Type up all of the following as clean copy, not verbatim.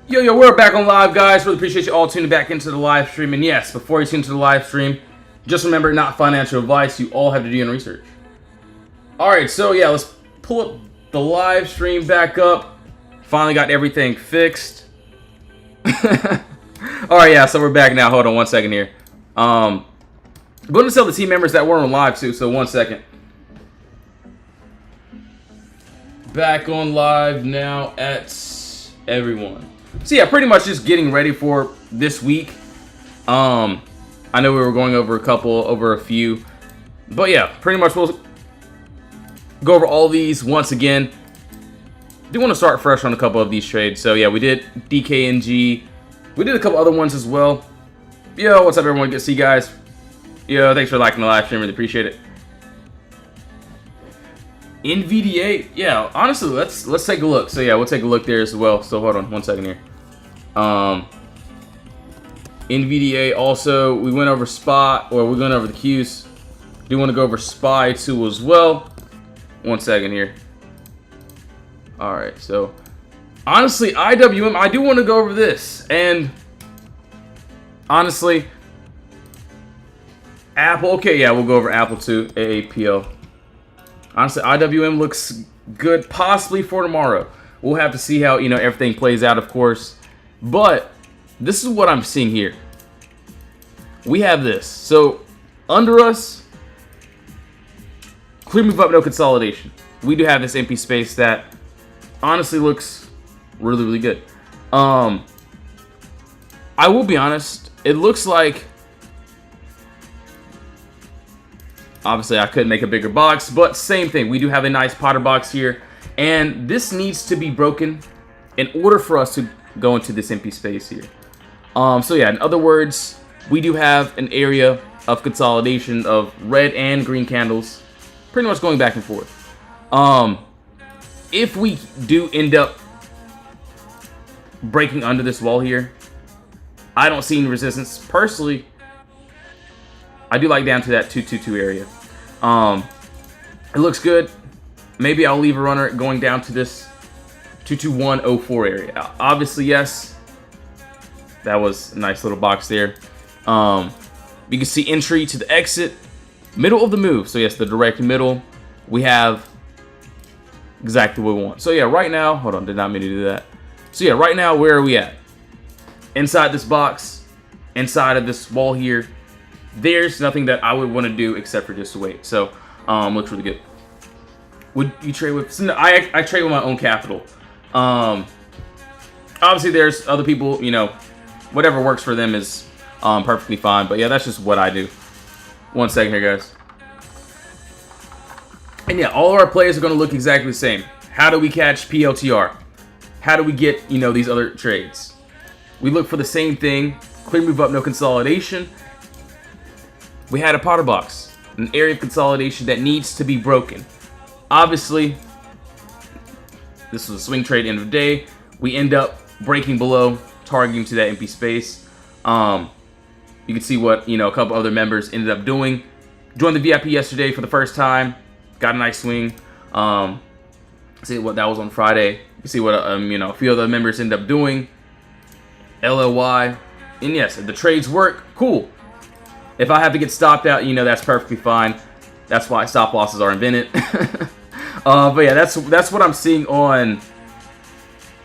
Yo, we're back on live, guys. Really appreciate you all tuning back into the live stream. And yes, before you tune into the live stream, just remember, not financial advice. You all have to do your own research. Alright, so yeah, let's pull up the live stream back up. Finally got everything fixed. Alright, yeah, so we're back now. Hold on one second here. I'm going to tell the team members that we're on live too, so 1 second. Back on live now at everyone. So yeah, pretty much just getting ready for this week. I know we were going over a few. But yeah, pretty much we'll go over all these once again. Do want to start fresh on a couple of these trades. So yeah, we did DKNG. We did a couple other ones as well. Yo, what's up everyone? Good to see you guys. Yo, thanks for liking the live stream. Really appreciate it. NVDA, yeah, honestly, let's take a look. So yeah, we'll take a look there as well. So hold on 1 second here. NVDA also, we went over spot, or we went over the Qs. Do want to go over SPY too as well. 1 second here. All right, so honestly, IWM, I do want to go over this, and honestly, Apple. Okay, yeah, we'll go over Apple too. AAPL. Honestly, IWM looks good, possibly for tomorrow. We'll have to see how, everything plays out, of course. But this is what I'm seeing here. We have this. So, under us, clear move up, no consolidation. We do have this empty space that honestly looks really, really good. I will be honest, it looks like, obviously, I couldn't make a bigger box, but same thing. We do have a nice Potter box here, and this needs to be broken in order for us to go into this empty space here. So yeah, in other words, we do have an area of consolidation of red and green candles, pretty much going back and forth. If we do end up breaking under this wall here, I don't see any resistance. Personally, I do like down to that 222 area. It looks good. Maybe I'll leave a runner going down to this 22104 area. Obviously, yes. That was a nice little box there. You can see entry to the exit, middle of the move. So yes, the direct middle. We have exactly what we want. So yeah, right now, hold on, did not mean to do that. So yeah, right now, where are we at? Inside this box, inside of this wall here. There's nothing that I would want to do except for just to wait. So, looks really good. Would you trade with? So no, I trade with my own capital. Obviously, there's other people. Whatever works for them is perfectly fine. But yeah, that's just what I do. 1 second here, guys. And yeah, all of our plays are going to look exactly the same. How do we catch PLTR? How do we get these other trades? We look for the same thing. Clear move up, no consolidation. We had a Potter box, an area of consolidation that needs to be broken. Obviously, this was a swing trade end of the day. We end up breaking below, targeting to that empty space. You can see what a couple other members ended up doing. Joined the VIP yesterday for the first time. Got a nice swing. See what that was on Friday. You can see what a few other members ended up doing. LLY, and yes, if the trades work, cool. If I have to get stopped out, that's perfectly fine. That's why stop losses are invented. But yeah, that's what I'm seeing on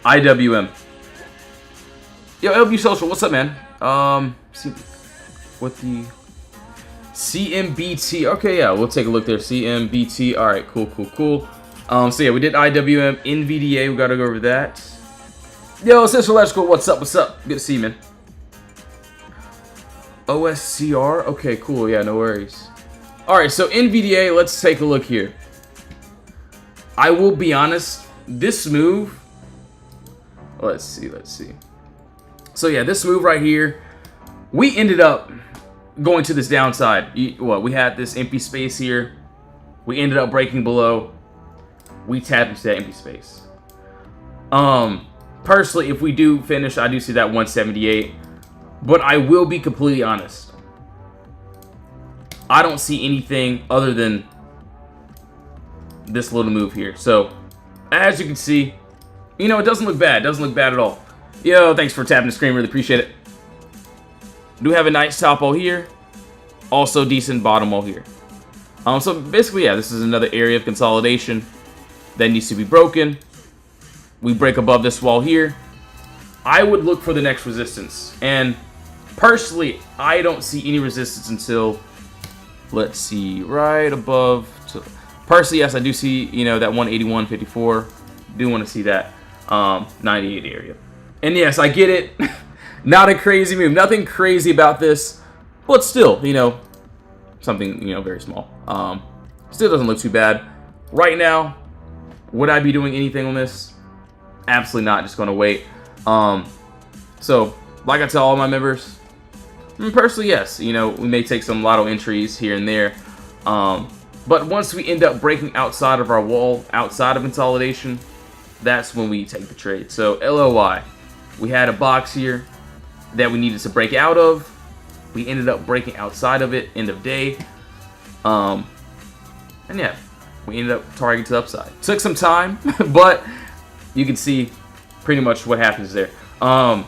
IWM. Yo, LB Social, what's up, man? See what the CMBT. Okay, yeah, we'll take a look there. CMBT. All right, cool. So yeah, we did IWM, NVDA. We gotta go over that. Yo, Sister Electrical, what's up? Good to see you, man. OSCR? Okay, cool. Yeah, no worries. Alright, so NVDA, let's take a look here. I will be honest, this move... Let's see. So yeah, this move right here, we ended up going to this downside. We had this empty space here. We ended up breaking below. We tapped into that empty space. Personally, if we do finish, I do see that 178. But I will be completely honest. I don't see anything other than this little move here. So, as you can see, it doesn't look bad. It doesn't look bad at all. Yo, thanks for tapping the screen. Really appreciate it. Do have a nice top wall here. Also decent bottom wall here. So basically, yeah, this is another area of consolidation that needs to be broken. We break above this wall here. I would look for the next resistance. And personally, I don't see any resistance until, let's see, right above. Personally, yes, I do see, you know, that 181.54. Do want to see that 98 area. And yes, I get it. Not a crazy move. Nothing crazy about this. But still, you know, something, you know, very small. Still doesn't look too bad. Right now, would I be doing anything on this? Absolutely not. Just going to wait. So, like I tell all my members, personally, yes, you know, we may take some lotto entries here and there. But once we end up breaking outside of our wall, outside of consolidation, that's when we take the trade. So, LOI, we had a box here that we needed to break out of. We ended up breaking outside of it, end of day. And yeah, we ended up targeting to the upside. Took some time, but you can see pretty much what happens there. So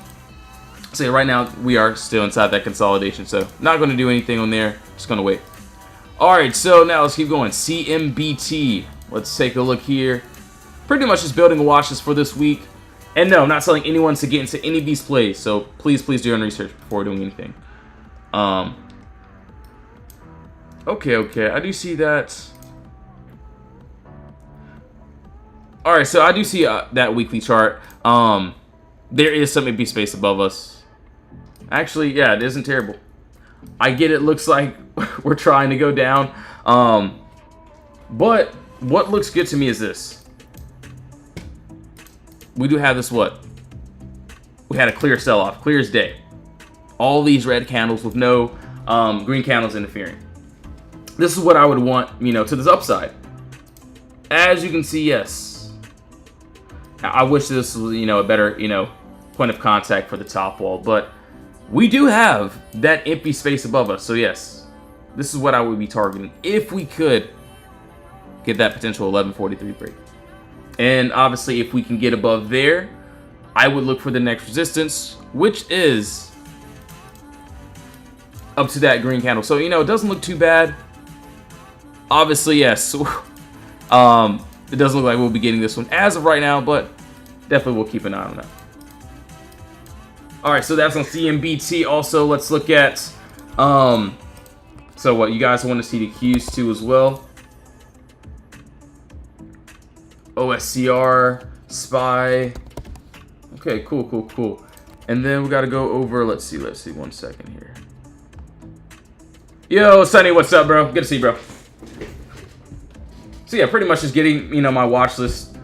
yeah, right now we are still inside that consolidation, so not going to do anything on there. Just going to wait. Alright, so now let's keep going. CMBT. Let's take a look here. Pretty much just building a watch list for this week. And no, I'm not telling anyone to get into any of these plays, so please do your own research before doing anything. Okay, I do see that. Alright, so I do see that weekly chart. There is some empty space above us. Actually, yeah, it isn't terrible. I get it looks like we're trying to go down. But what looks good to me is this. We do have this what? We had a clear sell-off, clear as day. All these red candles with no green candles interfering. This is what I would want, you know, to this upside. As you can see, yes. Now, I wish this was, you know, a better, you know, point of contact for the top wall, but we do have that empty space above us. So yes, this is what I would be targeting if we could get that potential 1143 break. And obviously, if we can get above there, I would look for the next resistance, which is up to that green candle. So, you know, it doesn't look too bad. Obviously, yes. It doesn't look like we'll be getting this one as of right now, but definitely we'll keep an eye on that. Alright, so that's on CMBT. Also, let's look at, so what, you guys want to see the Qs too as well. OSCR, SPY. Okay, cool. And then we got to go over, let's see, 1 second here. Yo, Sonny, what's up, bro? Good to see you, bro. So yeah, pretty much just getting, you know, my watch list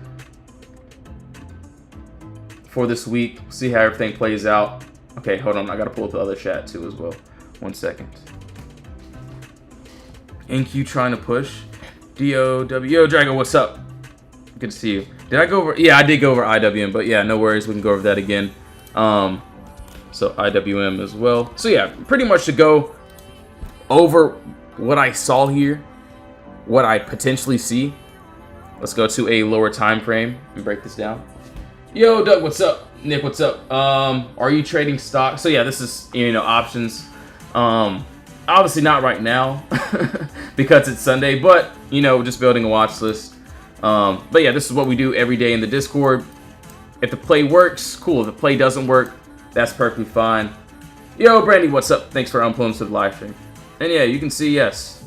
for this week. See how everything plays out. Okay, hold on. I got to pull up the other chat too as well. 1 second. NQ trying to push. DOW. Yo, Drago, what's up? Good to see you. Did I go over? Yeah, I did go over IWM, but yeah, no worries. We can go over that again. So IWM as well. So yeah, pretty much to go over what I saw here, what I potentially see. Let's go to a lower time frame and break this down. Yo, Doug, what's up? Nick, what's up? Are you trading stock? So yeah, this is, you know, options. Obviously not right now because it's Sunday, but you know, just building a watch list. But yeah, this is what we do every day in the Discord. If the play works, cool. If the play doesn't work, that's perfectly fine. Yo, Brandy, what's up? Thanks for unplugging to the live stream. And yeah, you can see, yes,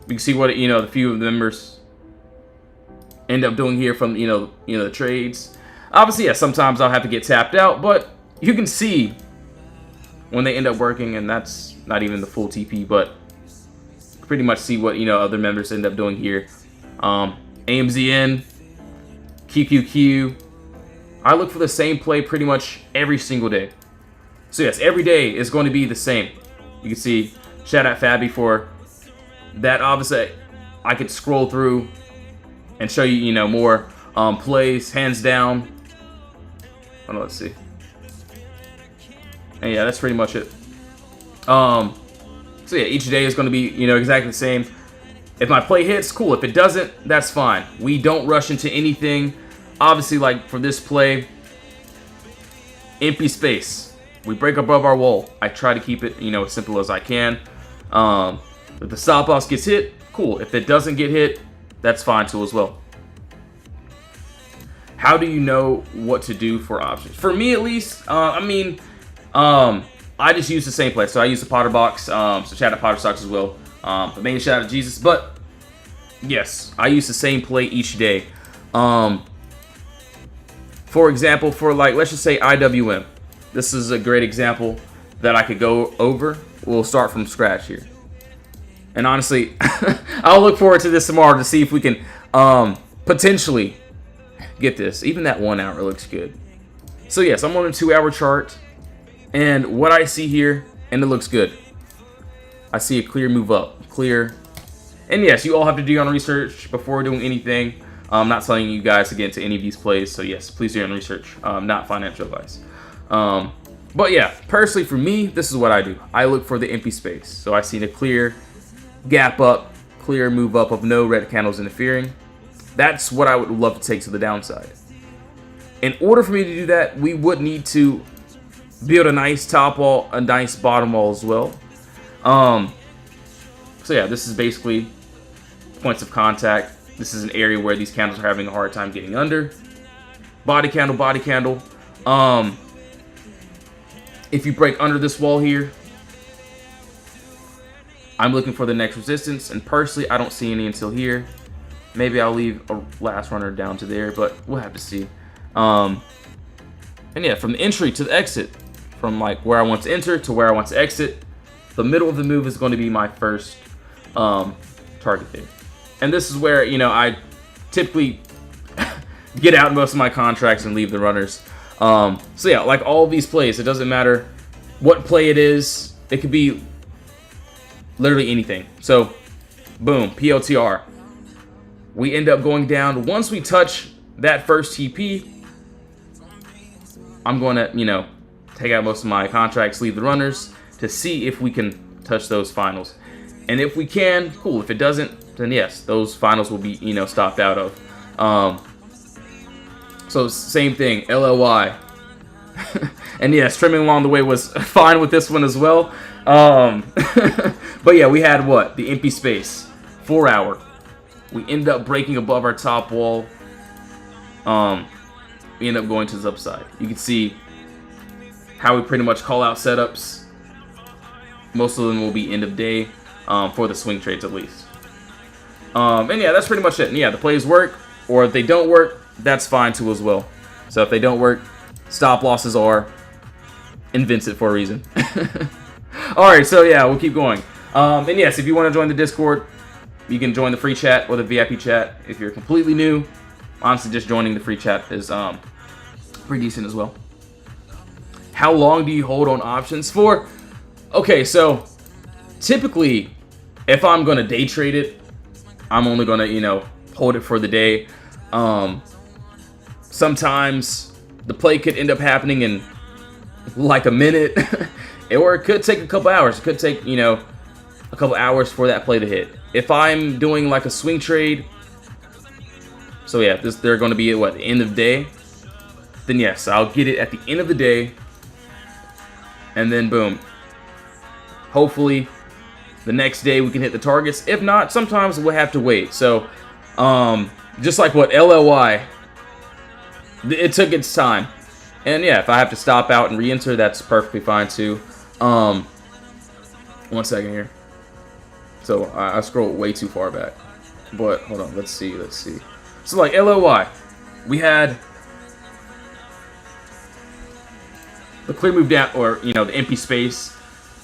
you can see what, you know, the few of the members end up doing here from, you know, the trades. Obviously, yeah, sometimes I'll have to get tapped out, but you can see when they end up working, and that's not even the full TP, but pretty much see what, you know, other members end up doing here. AMZN, QQQ. I look for the same play pretty much every single day. So yes, every day is going to be the same. You can see, shout out Fabby for that. Obviously, I could scroll through and show you, you know, more plays, hands down. Oh, no, let's see. And yeah, that's pretty much it. So yeah, each day is going to be, you know, exactly the same. If my play hits, cool. If it doesn't, that's fine. We don't rush into anything. Obviously, like for this play, empty space. We break above our wall. I try to keep it, you know, as simple as I can. If the stop loss gets hit, cool. If it doesn't get hit, that's fine too as well. How do you know what to do for options? For me, at least, I just use the same play. So I use the POTTERBOX. So shout out POTTERBOX as well. But main shout out to Jesus. But yes, I use the same play each day. For example, for like, let's just say IWM. This is a great example that I could go over. We'll start from scratch here. And honestly, I'll look forward to this tomorrow to see if we can potentially get this. Even that 1 hour looks good. So yes, I'm on a 2 hour chart. And what I see here, and it looks good. I see a clear move up. Clear. And yes, you all have to do your own research before doing anything. I'm not telling you guys to get into any of these plays. So yes, please do your own research. Not financial advice. But yeah, personally for me, this is what I do. I look for the empty space. So I see a clear gap up, clear move up of no red candles interfering. That's what I would love to take to the downside. In order for me to do that, we would need to build a nice top wall, a nice bottom wall as well. So yeah, this is basically points of contact. This is an area where these candles are having a hard time getting under. Body candle, body candle. If you break under this wall here, I'm looking for the next resistance, and personally, I don't see any until here. Maybe I'll leave a last runner down to there, but we'll have to see. And yeah, from the entry to the exit, from like where I want to enter to where I want to exit, the middle of the move is going to be my first target there. And this is where, you know, I typically get out most of my contracts and leave the runners. So yeah, like all of these plays, it doesn't matter what play it is. It could be literally anything. So boom, POTR. We end up going down. Once we touch that first TP, I'm going to, you know, take out most of my contracts, leave the runners to see if we can touch those finals. And if we can, cool. If it doesn't, then yes, those finals will be, you know, stopped out of. So same thing, LLY. And yes, trimming along the way was fine with this one as well. But yeah, we had what? The empty space. 4 hour. We end up breaking above our top wall. We end up going to the upside. You can see how we pretty much call out setups. Most of them will be end of day for the swing trades at least. And yeah, that's pretty much it. And yeah, the plays work, or if they don't work, that's fine too as well. So if they don't work, stop losses are invented for a reason. Alright, so yeah, we'll keep going. And yes, if you want to join the Discord, you can join the free chat or the VIP chat. If you're completely new, honestly, just joining the free chat is pretty decent as well. How long do you hold on options for? Okay, so typically, if I'm going to day trade it, I'm only going to, you know, hold it for the day. Sometimes the play could end up happening in like a minute, or it could take a couple hours. It could take, you know, a couple hours for that play to hit. If I'm doing like a swing trade, so yeah, they're going to be at what, the end of the day, then yes, I'll get it at the end of the day, and then boom. Hopefully, the next day we can hit the targets. If not, sometimes we'll have to wait. So, just like what LLY, it took its time. And yeah, if I have to stop out and re-enter, that's perfectly fine too. 1 second here. So I scrolled way too far back. But hold on, let's see. So like LLY, we had the clear move down, or you know, the empty space.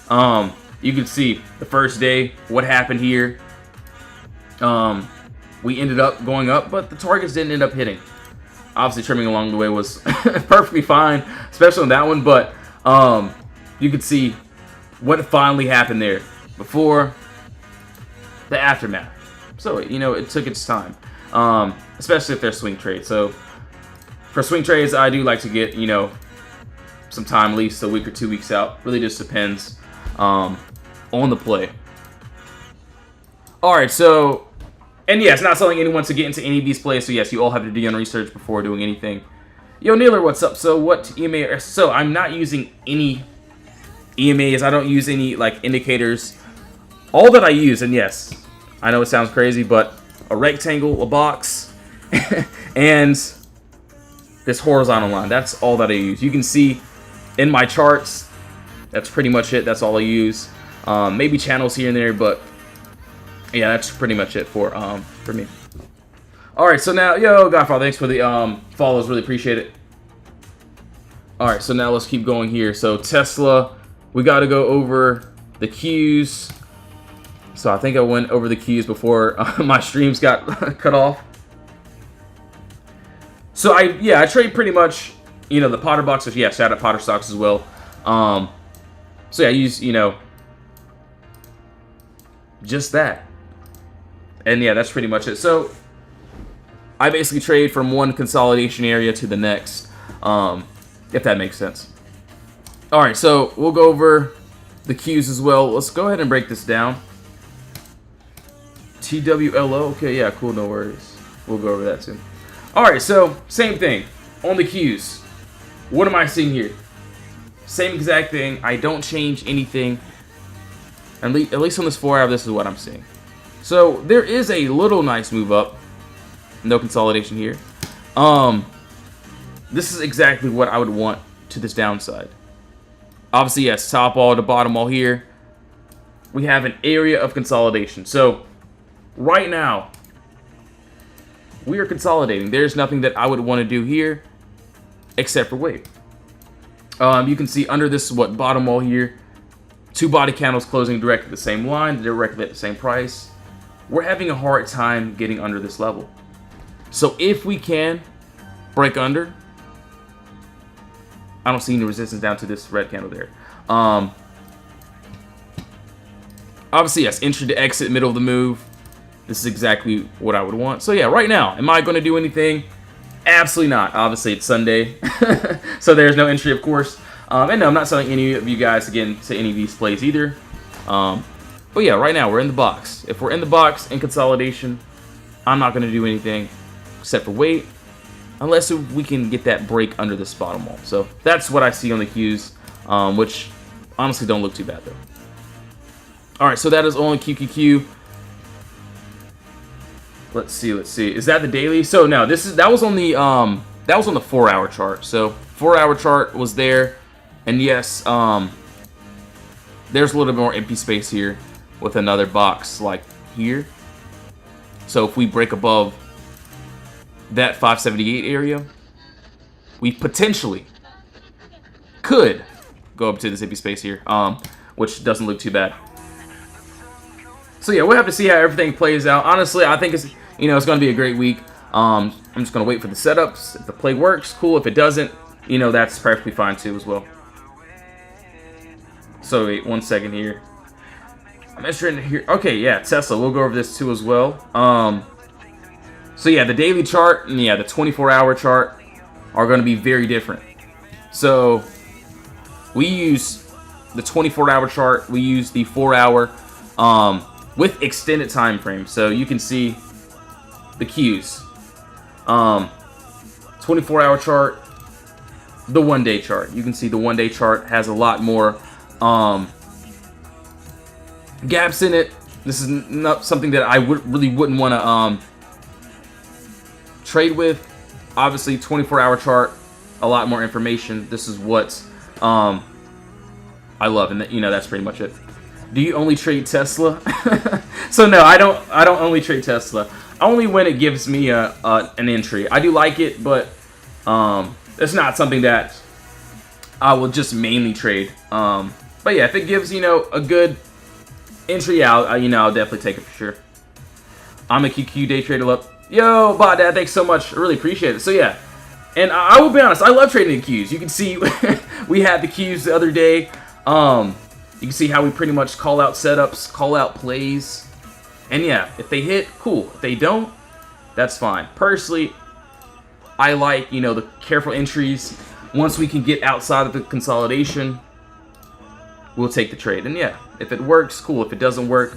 You can see the first day what happened here. We ended up going up, but the targets didn't end up hitting. Obviously, trimming along the way was perfectly fine, especially on that one. But you could see what finally happened there before the aftermath. So you know, it took its time, especially if they're swing trades. So for swing trades, I do like to get, you know, some time, at least a week or 2 weeks out. Really just depends on the play. Alright, so, and yes, not telling anyone to get into any of these plays, so yes, you all have to do your own research before doing anything. Yo, Naylor, what's up? So what EMA? So I'm not using any EMAs. I don't use any like indicators. All that I use, and yes, I know it sounds crazy, but a rectangle, a box, and this horizontal line. That's all that I use. You can see in my charts, that's pretty much it. That's all I use. Maybe channels here and there, but yeah, that's pretty much it for me. Alright, so now, yo, Godfather, thanks for the follows. Really appreciate it. Alright, so now let's keep going here. So Tesla, we got to go over the Qs. So I think I went over the Qs before my streams got cut off. So I trade pretty much, you know, the POTTERBOX. Yeah, shout out POTTERBOX as well. So yeah, I use, you know, just that. And yeah, that's pretty much it. So I basically trade from one consolidation area to the next, if that makes sense. All right, so we'll go over the Qs as well. Let's go ahead and break this down. TWLO, okay, yeah, cool, no worries. We'll go over that too. All right, so same thing on the Qs. What am I seeing here? Same exact thing. I don't change anything. At least on this 4 hour, this is what I'm seeing. So there is a little nice move up. No consolidation here. This is exactly what I would want to this downside. Obviously, yes, top wall to bottom wall here. We have an area of consolidation. So right now, we are consolidating. There's nothing that I would want to do here except for wait. You can see under this bottom wall here, 2 body candles closing directly at the same line, directly at the same price. We're having a hard time getting under this level. So if we can break under, I don't see any resistance down to this red candle there. Obviously, yes, entry to exit, middle of the move. This is exactly what I would want. So yeah, right now, am I going to do anything? Absolutely not. Obviously, it's Sunday, so there's no entry, of course. And no, I'm not selling any of you guys, again, to any of these plays either. But yeah, right now, we're in the box. If we're in the box in consolidation, I'm not going to do anything except for wait, unless we can get that break under this bottom wall. So that's what I see on the Qs, which honestly don't look too bad, though. All right, so that is only QQQ. Let's see. Is that the daily? So no, that was on the 4 hour chart. So 4 hour chart was there, and yes, there's a little bit more empty space here with another box like here. So if we break above that 578 area, we potentially could go up to this empty space here, which doesn't look too bad. So yeah, we'll have to see how everything plays out. Honestly, I think it's going to be a great week. I'm just going to wait for the setups. If the play works, cool. If it doesn't, that's perfectly fine too as well. So wait 1 second here. I'm interested in here. Okay, yeah, Tesla. We'll go over this too as well. So yeah, the daily chart and yeah, the 24-hour chart are going to be very different. So we use the 24-hour chart. We use the 4 hour. With extended time frames, so you can see the Qs. 24-hour chart, the 1 day chart. You can see the 1 day chart has a lot more gaps in it. This is not something that I really wouldn't want to trade with. Obviously, 24-hour chart, a lot more information. This is what I love, and that's pretty much it. Do you only trade Tesla? So no, I don't only trade Tesla. Only when it gives me an entry. I do like it, but it's not something that I will just mainly trade. But yeah, if it gives a good entry out, I'll definitely take it for sure. I'm a QQ day trader up. Yo, Bot Dad, thanks so much. I really appreciate it. So yeah, and I will be honest, I love trading the Qs. You can see we had the Qs the other day. You can see how we pretty much call out setups, call out plays. And yeah, if they hit, cool. If they don't, that's fine. Personally, I like, the careful entries. Once we can get outside of the consolidation, we'll take the trade. And yeah, if it works, cool. If it doesn't work,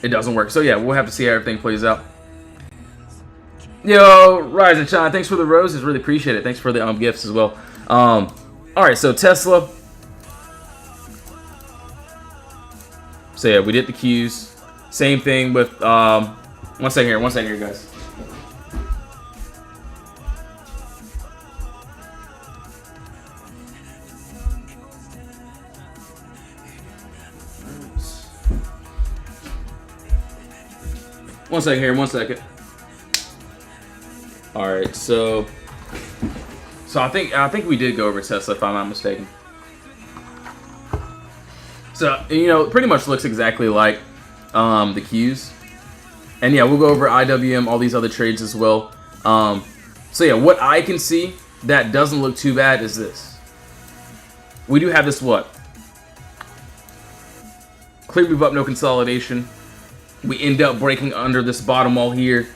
it doesn't work. So yeah, we'll have to see how everything plays out. Yo, Rise and Shine, thanks for the roses. Really appreciate it. Thanks for the gifts as well. All right, so Tesla. So yeah, we did the Qs. Same thing with one second here, guys. One second here, 1 second. All right, so I think we did go over Tesla if I'm not mistaken. So you know, it pretty much looks exactly like the Qs, and yeah, we'll go over IWM, all these other trades as well. So yeah, what I can see that doesn't look too bad is this. We do have this what? Clear move up, no consolidation. We end up breaking under this bottom wall here.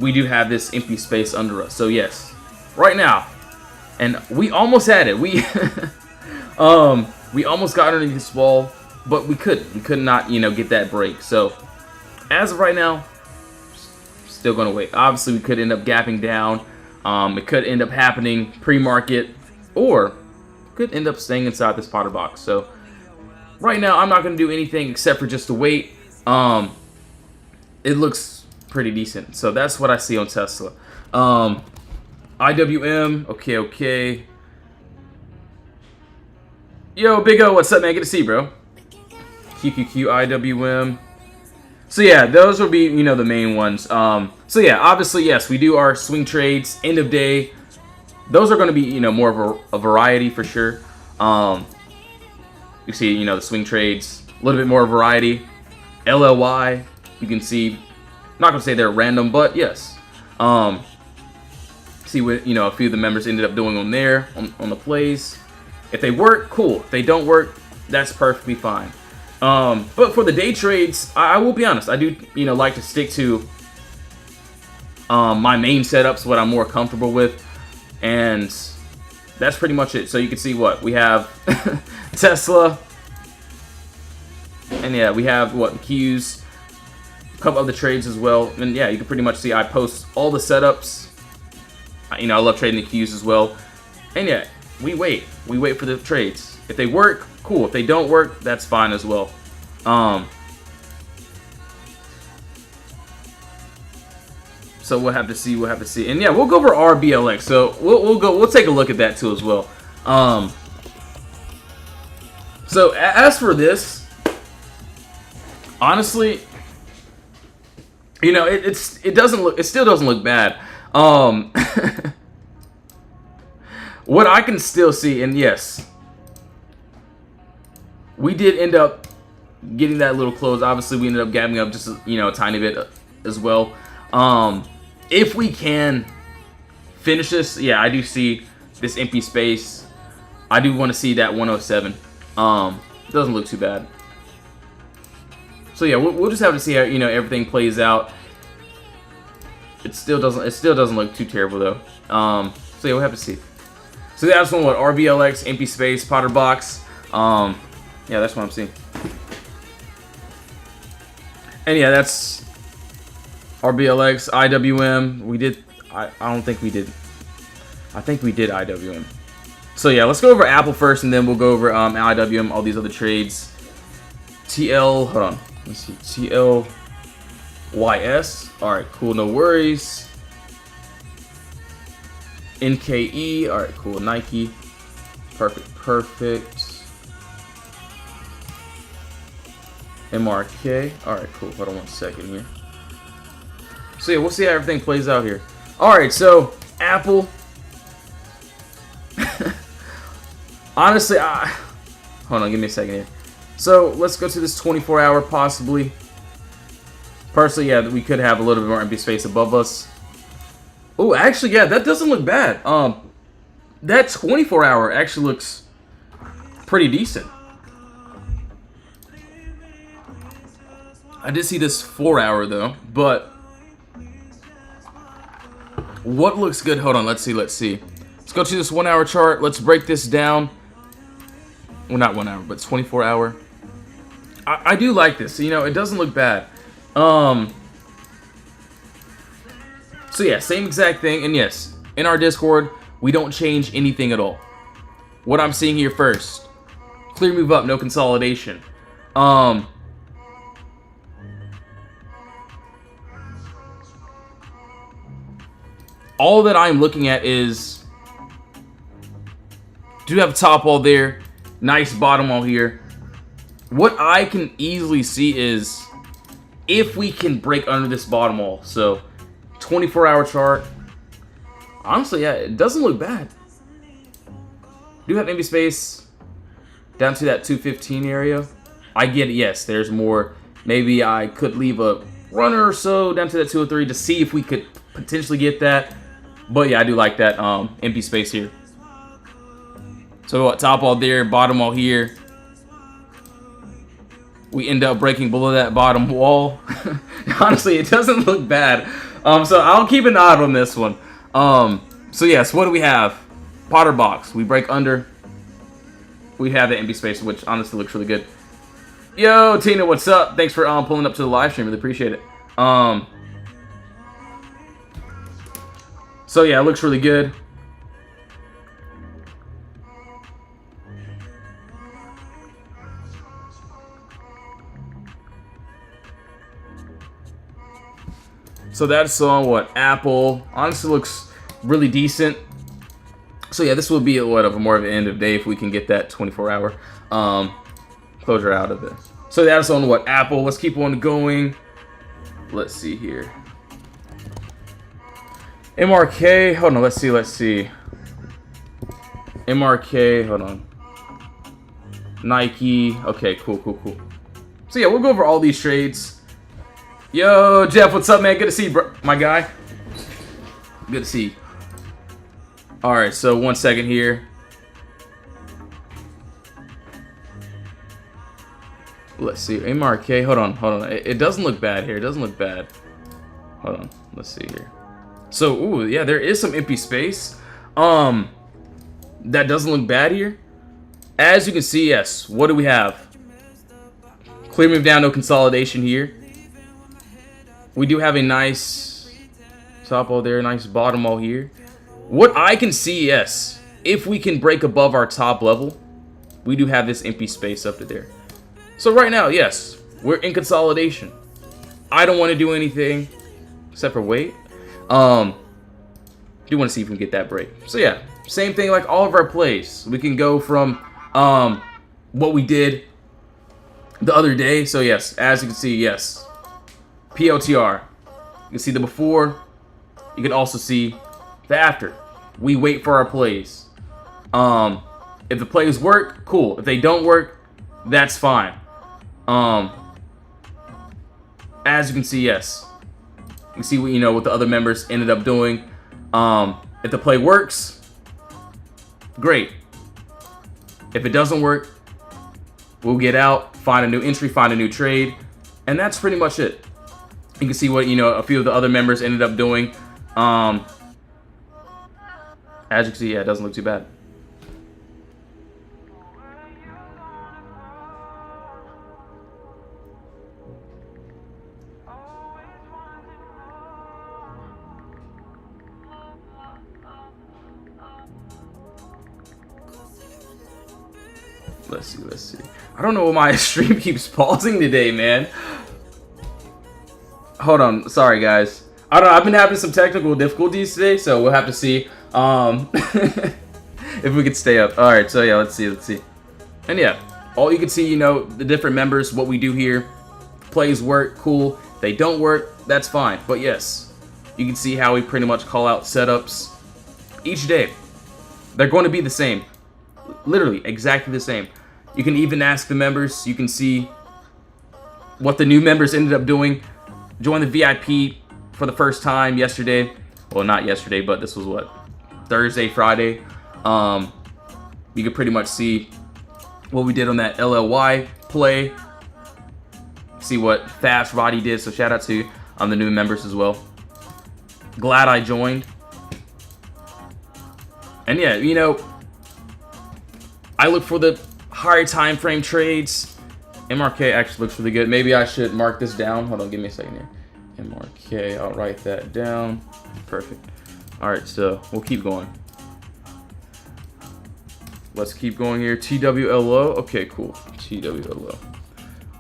We do have this empty space under us. So yes, right now, and we almost had it. We almost got underneath this wall, but we couldn't. We could not, you know, get that break. So as of right now, still gonna wait. Obviously, we could end up gapping down. It could end up happening pre-market, or could end up staying inside this Potter box. So right now, I'm not gonna do anything except for just to wait. It looks pretty decent. So that's what I see on Tesla. IWM, okay. Yo, Big O, what's up, man? Good to see you, bro. QQQ, IWM. So yeah, those will be, you know, the main ones. So yeah, obviously, yes, we do our swing trades, end of day. Those are going to be, you know, more of a variety for sure. You see, you know, the swing trades, a little bit more variety. LLY, you can see, I'm not going to say they're random, but yes. See what, you know, a few of the members ended up doing on there, on the plays. If they work, cool. If they don't work, that's perfectly fine. But for the day trades, I will be honest, I do, you know, like to stick to my main setups, what I'm more comfortable with, and that's pretty much it. So you can see what we have: Tesla, and yeah, we have what, the Qs, a couple other trades as well, and yeah, you can pretty much see I post all the setups. You know, I love trading the Qs as well, and yeah, we wait for the trades. If they work, cool. If they don't work, that's fine as well. So we'll have to see, and yeah, we'll go over RBLX. So we'll take a look at that too as well. So as for this, honestly, you know, it still doesn't look bad. What I can still see, and yes, we did end up getting that little close. Obviously, we ended up gapping up just, you know, a tiny bit as well. If we can finish this, yeah, I do see this empty space. I do want to see that 107. Doesn't look too bad. So yeah, we'll just have to see how, you know, everything plays out. It still doesn't look too terrible though. So yeah, we'll have to see. So that's one, what, RBLX, empty space, Potter box. Yeah, that's what I'm seeing. And yeah, that's RBLX, IWM. We did. I don't think we did. I think we did IWM. So yeah, let's go over Apple first, and then we'll go over IWM, all these other trades. TL. Hold on. Let's see. TLYS. All right, cool. No worries. NKE. All right, cool. Nike. Perfect. MRK. Alright, cool. Hold on 1 second here. So yeah, we'll see how everything plays out here. Alright, so Apple. Honestly, hold on, give me a second here. So let's go to this 24-hour possibly. Personally, yeah, we could have a little bit more empty space above us. Oh, actually, yeah, that doesn't look bad. That 24-hour actually looks pretty decent. I did see this 4-hour though, but what looks good? Hold on, let's see. Let's go to this 1-hour chart. Let's break this down. Well, not 1 hour, but 24-hour. I do like this. You know, it doesn't look bad. So yeah, same exact thing. And yes, in our Discord, we don't change anything at all. What I'm seeing here first, clear move up, no consolidation. All that I'm looking at is, do have top wall there, nice bottom wall here. What I can easily see is if we can break under this bottom wall. So 24-hour chart. Honestly, yeah, it doesn't look bad. Do have empty space down to that 215 area. I get it, yes, there's more. Maybe I could leave a runner or so down to that 203 to see if we could potentially get that. But yeah, I do like that empty space here. So top wall there, bottom wall here. We end up breaking below that bottom wall. Honestly, it doesn't look bad. So I'll keep an eye on this one. So yes, what do we have? POTTERBOX. We break under. We have the empty space, which honestly looks really good. Yo, Tina, what's up? Thanks for pulling up to the live stream. Really appreciate it. So yeah, it looks really good. So that's on what Apple honestly looks really decent. So yeah, this will be more of an end of day if we can get that 24-hour closure out of it. So that's on what Apple. Let's keep on going. Let's see here. MRK. Hold on. Let's see. MRK. Hold on. Nike. Okay. Cool. So yeah, we'll go over all these trades. Yo, Jeff, what's up, man? Good to see you, bro. My guy. Good to see you. All right, so 1 second here. Let's see. MRK. Hold on. It doesn't look bad here. It doesn't look bad. Hold on. Let's see here. So, ooh, yeah, there is some empty space. That doesn't look bad here. As you can see, yes. What do we have? Clear move down, no consolidation here. We do have a nice top wall there, nice bottom wall here. What I can see, yes, if we can break above our top level, we do have this empty space up to there. So right now, yes, we're in consolidation. I don't want to do anything except for wait. Do want to see if we can get that break. So yeah, same thing like all of our plays. We can go from what we did the other day. So yes, as you can see, yes. POTR. You can see the before. You can also see the after. We wait for our plays. If the plays work, cool. If they don't work, that's fine. As you can see, yes. You can see what what the other members ended up doing. If the play works, great. If it doesn't work, we'll get out, find a new entry, find a new trade, and that's pretty much it. You can see what a few of the other members ended up doing. As you can see, yeah, it doesn't look too bad. Let's see. I don't know why my stream keeps pausing today, man. Hold on, sorry guys. I don't know, I've been having some technical difficulties today, so we'll have to see if we could stay up. All right, so yeah, let's see. And yeah, all you can see, the different members, what we do here. Plays work, cool. They don't work, that's fine. But yes, you can see how we pretty much call out setups each day. They're going to be the same. Literally, exactly the same. You can even ask the members. You can see what the new members ended up doing. Join the VIP for the first time yesterday. Well, not yesterday, but this was what? Thursday, Friday. You could pretty much see what we did on that LLY play. See what Fast Roddy did. So shout out to the new members as well. Glad I joined. And yeah, I look for the higher time frame trades. MRK actually looks really good. Maybe I should mark this down. Hold on, give me a second here. MRK, I'll write that down. Perfect. All right, so we'll keep going. Let's keep going here. TWLO. Okay, cool. TWLO.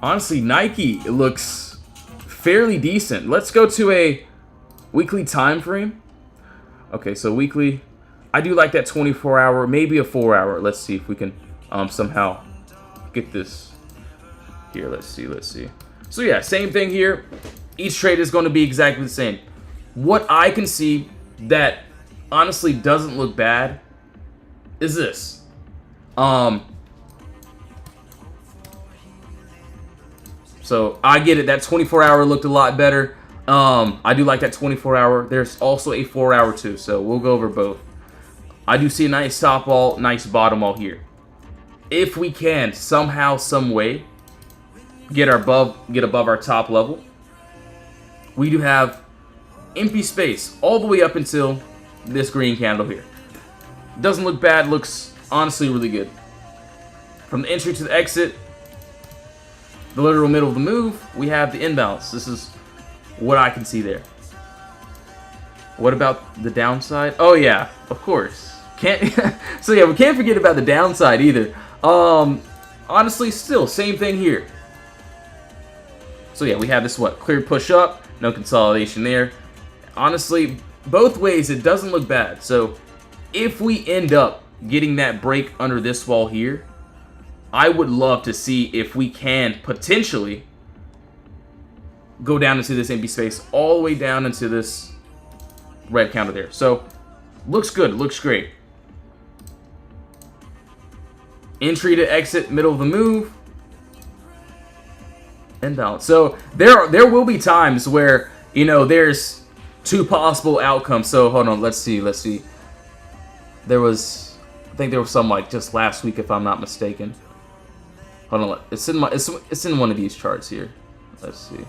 Honestly, Nike, it looks fairly decent. Let's go to a weekly time frame. Okay, so weekly. I do like that 24-hour, maybe a 4-hour. Let's see if we can somehow get this here. Let's see. So yeah, same thing here. Each trade is going to be exactly the same. What I can see that honestly doesn't look bad is this. So I get it. That 24-hour looked a lot better. I do like that 24-hour. There's also a 4-hour too, so we'll go over both. I do see a nice top wall, nice bottom wall here. If we can somehow, some way, get above our top level, we do have empty space all the way up until this green candle here. Doesn't look bad. Looks honestly really good. From the entry to the exit, the literal middle of the move, we have the imbalance. This is what I can see there. What about the downside? Oh yeah, of course. Can't. So yeah, we can't forget about the downside either. Honestly, still same thing here. So yeah, we have this clear push up, no consolidation there. Honestly, both ways it doesn't look bad. So if we end up getting that break under this wall here, I would love to see if we can potentially go down into this empty space, all the way down into this red counter there. So looks good, looks great. Entry to exit, middle of the move, imbalance. So there will be times where, you know, there's two possible outcomes. So hold on, let's see. There was, I think there was some like just last week, if I'm not mistaken. Hold on, it's in one of these charts here. Let's see.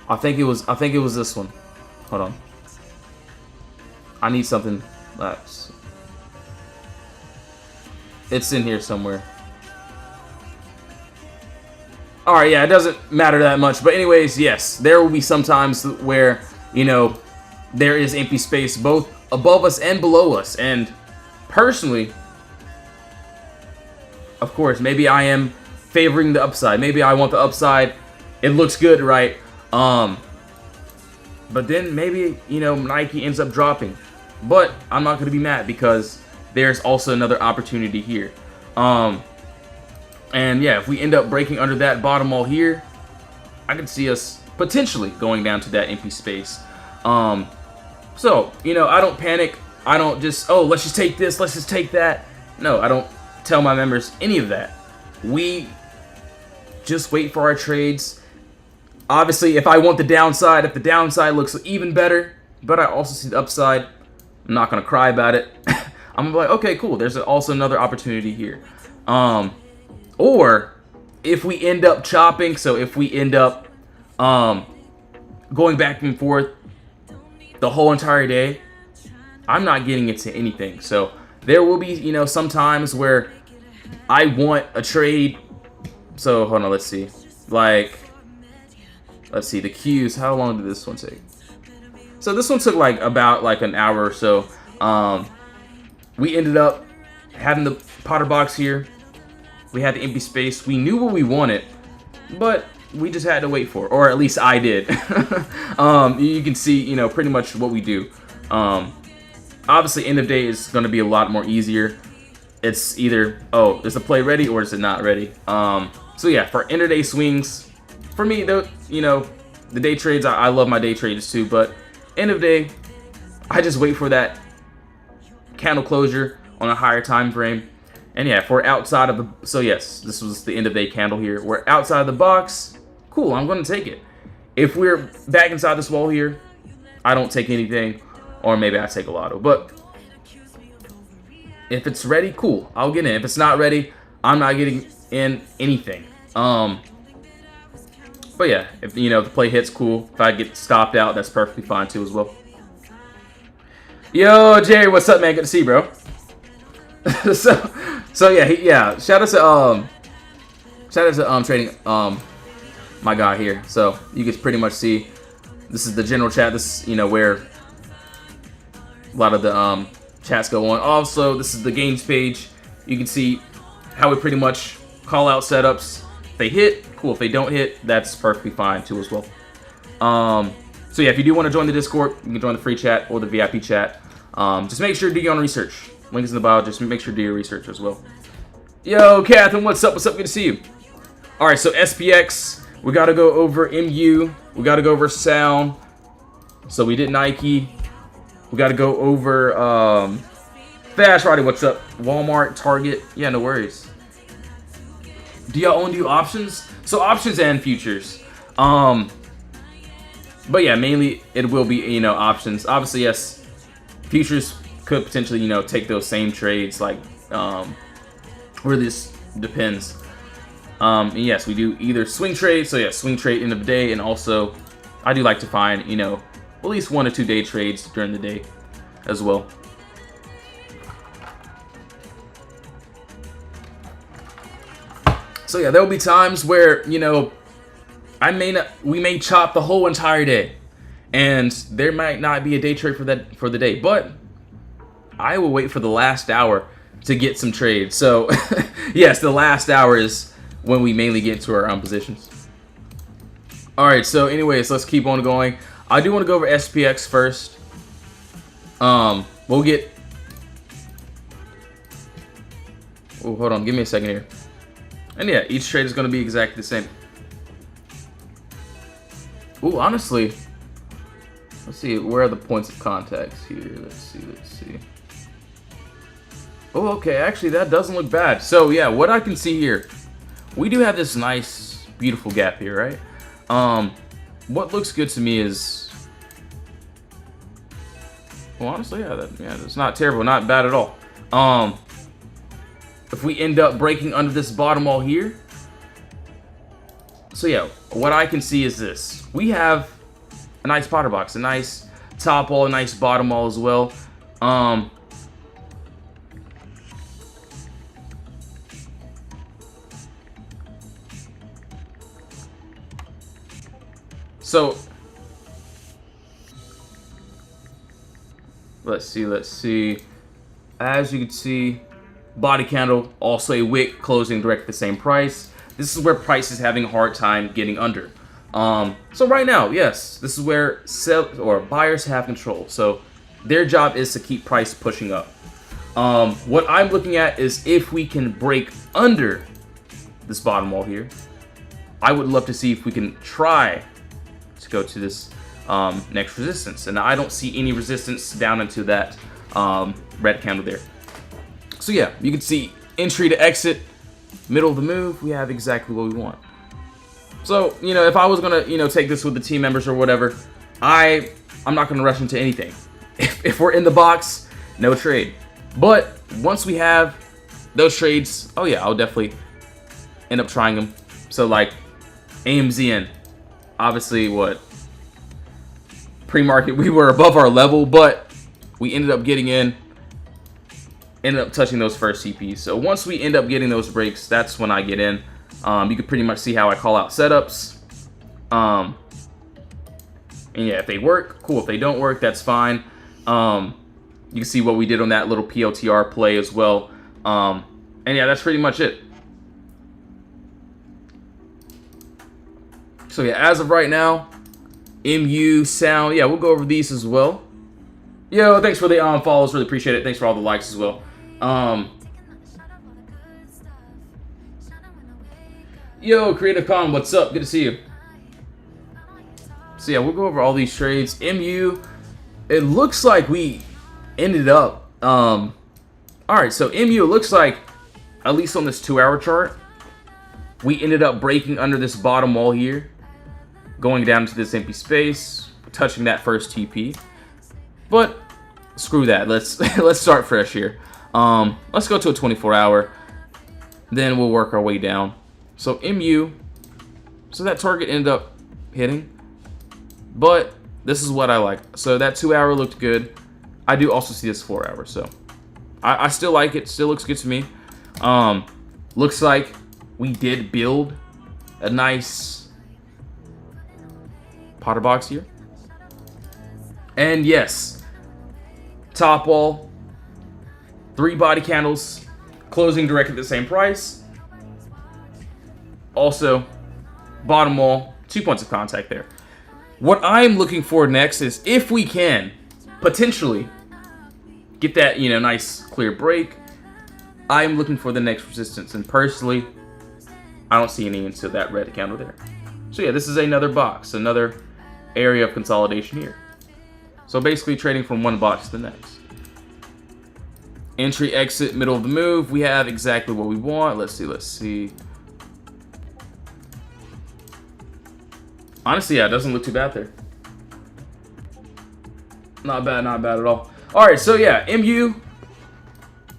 I think it was this one. Hold on. I need something. It's in here somewhere. Alright, yeah, it doesn't matter that much. But anyways, yes, there will be some times where, you know, there is empty space both above us and below us. And personally, of course, maybe I am favoring the upside. Maybe I want the upside. It looks good, right? But then maybe, you know, Nike ends up dropping. But I'm not going to be mad because there's also another opportunity here. And yeah, if we end up breaking under that bottom wall here, I can see us potentially going down to that empty space. So, you know, I don't panic. I don't just, oh, let's just take this, let's just take that. No, I don't tell my members any of that. We just wait for our trades. Obviously, if I want the downside, if the downside looks even better, but I also see the upside, I'm not going to cry about it. I'm like, okay, cool. There's also another opportunity here. Or if we end up chopping, so if we end up going back and forth the whole entire day, I'm not getting into anything. So there will be, you know, some times where I want a trade. So hold on, let's see. Like, let's see, the Qs. How long did this one take? So this one took like about like an hour or so. We ended up having the POTTERBOX here. We had the empty space. We knew what we wanted, but we just had to wait for it, or at least I did. You can see, you know, pretty much what we do. Obviously, end of day is going to be a lot more easier. It's either, oh, is the play ready or is it not ready? So yeah, for end of day swings, for me, though, you know, the day trades, I love my day trades too, but end of day, I just wait for that candle closure on a higher time frame. And yeah, if we're outside of the, so yes, this was the end of day candle here. We're outside of the box, cool, I'm going to take it. If we're back inside this wall here, I don't take anything, or maybe I take a lotto. But if it's ready, cool, I'll get in. If it's not ready, I'm not getting in anything. But yeah, if, you know, the play hits, cool. If I get stopped out, that's perfectly fine too as well. Yo, Jerry, what's up, man? Good to see you, bro. So yeah, yeah. Shout out to trading my guy here. So you can pretty much see this is the general chat. This is, you know, where a lot of the chats go on. Also, this is the games page. You can see how we pretty much call out setups. If they hit, cool. If they don't hit, that's perfectly fine too as well. So yeah, if you do want to join the Discord, you can join the free chat or the VIP chat. Just make sure to do your own research. Link is in the bio. Just make sure to do your research as well. Yo, Catherine, what's up? What's up? Good to see you. All right, so SPX, we got to go over MU. We got to go over Sound. So we did Nike. We got to go over Fast Friday. What's up? Walmart, Target. Yeah, no worries. Do y'all only do options? So options and futures. But yeah, mainly it will be, you know, options. Obviously, yes, futures could potentially, you know, take those same trades. Like, really this depends. And yes, we do either swing trade. So yeah, swing trade end of the day, and also I do like to find, you know, at least 1 or 2 day trades during the day as well. So yeah, there will be times where, you know, we may chop the whole entire day, and there might not be a day trade for the day, but I will wait for the last hour to get some trades. So yes, the last hour is when we mainly get into our positions. All right, so anyways, let's keep on going. I do want to go over SPX first. We'll get. Oh, hold on, give me a second here. And yeah, each trade is going to be exactly the same. Ooh, honestly, let's see, where are the points of contacts here? Let's see. Oh, okay, actually, that doesn't look bad. So yeah, what I can see here, we do have this nice, beautiful gap here, right? What looks good to me is, well, honestly, yeah, it's not terrible, not bad at all. If we end up breaking under this bottom wall here, so yeah, what I can see is this. We have a nice POTTERBOX, a nice top wall, a nice bottom wall as well. So let's see. As you can see, body candle, also a wick closing direct at the same price. This is where price is having a hard time getting under. So right now, yes, this is where buyers have control. So their job is to keep price pushing up. What I'm looking at is if we can break under this bottom wall here. I would love to see if we can try to go to this next resistance. And I don't see any resistance down into that red candle there. So yeah, you can see entry to exit, middle of the move, we have exactly what we want. So, you know, if I was gonna, you know, take this with the team members or whatever, I'm not gonna rush into anything. If we're in the box, no trade. But once we have those trades, oh yeah, I'll definitely end up trying them. So like AMZN, obviously what, pre-market we were above our level, but we ended up getting in, ended up touching those first CPs. So once we end up getting those breaks, that's when I get in. You can pretty much see how I call out setups. And yeah, if they work, cool. If they don't work, that's fine. You can see what we did on that little POTR play as well. And yeah, that's pretty much it. So yeah, as of right now, MU, Sound, yeah, we'll go over these as well. Yo, thanks for the follows, really appreciate it. Thanks for all the likes as well. Yo, Creative Con, what's up? Good to see you. So yeah, we'll go over all these trades. MU, it looks like we ended up, all right, so MU, it looks like, at least on this 2-hour chart, we ended up breaking under this bottom wall here, going down into this empty space, touching that first TP. But screw that. Let's start fresh here. Let's go to a 24-hour. Then we'll work our way down. So MU. So that target ended up hitting. But this is what I like. So that 2-hour looked good. I do also see this 4-hour. So I still like it. Still looks good to me. Looks like we did build a nice POTTERBOX here. And yes, top wall, 3 body candles, closing directly at the same price. Also, bottom wall, 2 points of contact there. What I'm looking for next is if we can potentially get that, you know, nice clear break, I'm looking for the next resistance. And personally, I don't see any into that red candle there. So yeah, this is another box, another area of consolidation here. So basically trading from one box to the next. Entry, exit, middle of the move. We have exactly what we want. Let's see. Honestly, yeah, it doesn't look too bad there. Not bad at all. Alright, so yeah, MU.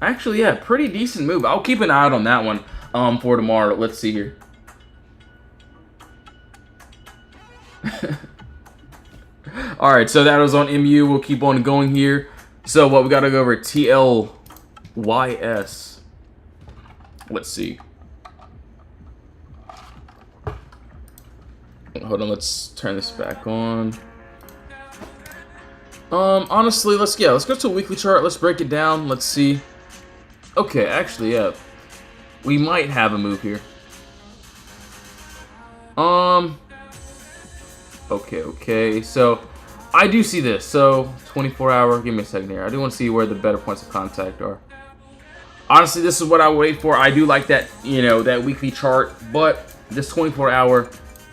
Actually, yeah, pretty decent move. I'll keep an eye out on that one for tomorrow. Let's see here. Alright, so that was on MU. We'll keep on going here. So what we gotta go over TLYS. Let's see. Hold on, let's turn this back on. Honestly, let's go to a weekly chart. Let's break it down. Let's see. Okay, actually, yeah, we might have a move here. Okay. So I do see this. So 24-hour. Give me a second here. I do want to see where the better points of contact are. Honestly, this is what I wait for. I do like that, you know, that weekly chart, but this 24-hour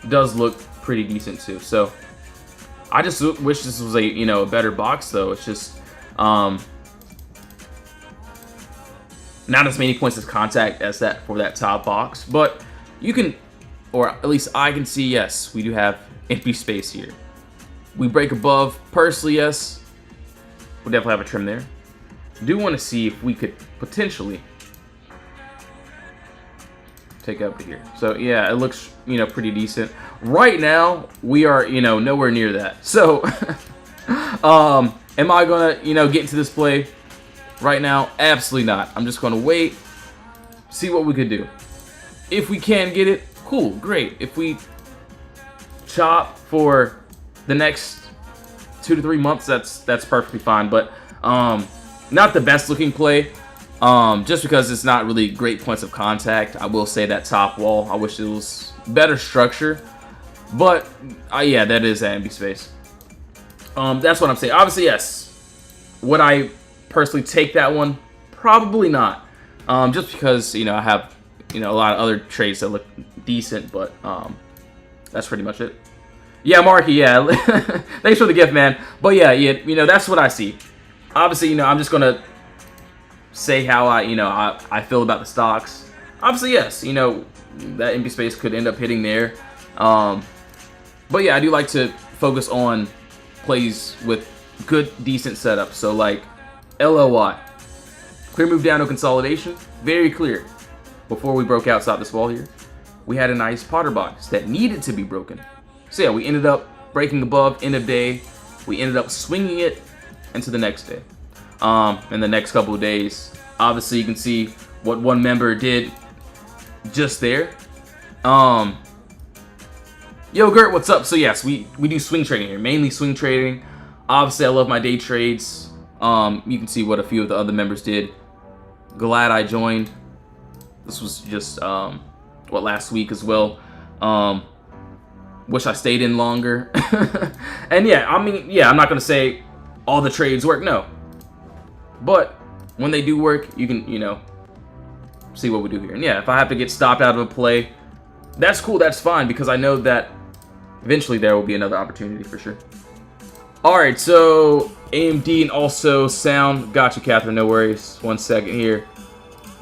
does look pretty decent too. So I just wish this was a, you know, a better box though. It's just not as many points of contact as that for that top box, but you can, or at least I can see, yes, we do have empty space here. We break above. Personally, yes, we'll definitely have a trim there. Do want to see if we could potentially take up to here. So yeah, it looks, you know, pretty decent. Right now, we are, you know, nowhere near that. So am I gonna, you know, get into this play right now? Absolutely not. I'm just gonna wait, see what we could do. If we can get it, cool, great. If we chop for the next 2 to 3 months, that's perfectly fine. But not the best looking play. Just because it's not really great points of contact. I will say that top wall, I wish it was better structure. But yeah, that is empty space. That's what I'm saying. Obviously, yes. Would I personally take that one? Probably not. Just because, you know, I have, you know, a lot of other trades that look decent, but that's pretty much it. Yeah, Marky, yeah. Thanks for the gift, man. But yeah, you know, that's what I see. Obviously, you know, I'm just gonna say how I feel about the stocks. Obviously, yes, you know, that empty space could end up hitting there. But yeah, I do like to focus on plays with good, decent setup. So like LLY, clear move down, no consolidation, very clear. Before we broke out, stop this wall here, we had a nice POTTERBOX that needed to be broken. So yeah, we ended up breaking above end of day. We ended up swinging it into the next day. In the next couple of days, obviously you can see what one member did just there. Yo, Gert, what's up? So yes, we do swing trading here, mainly swing trading. Obviously, I love my day trades. You can see what a few of the other members did. Glad I joined. This was just last week as well. Wish I stayed in longer. And yeah, I mean, yeah, I'm not gonna say all the trades work, no. But when they do work, you can, you know, see what we do here. And yeah, if I have to get stopped out of a play, that's cool, that's fine, because I know that eventually there will be another opportunity for sure. Alright, so AMD and also sound. Got you, Catherine, no worries. 1 second here.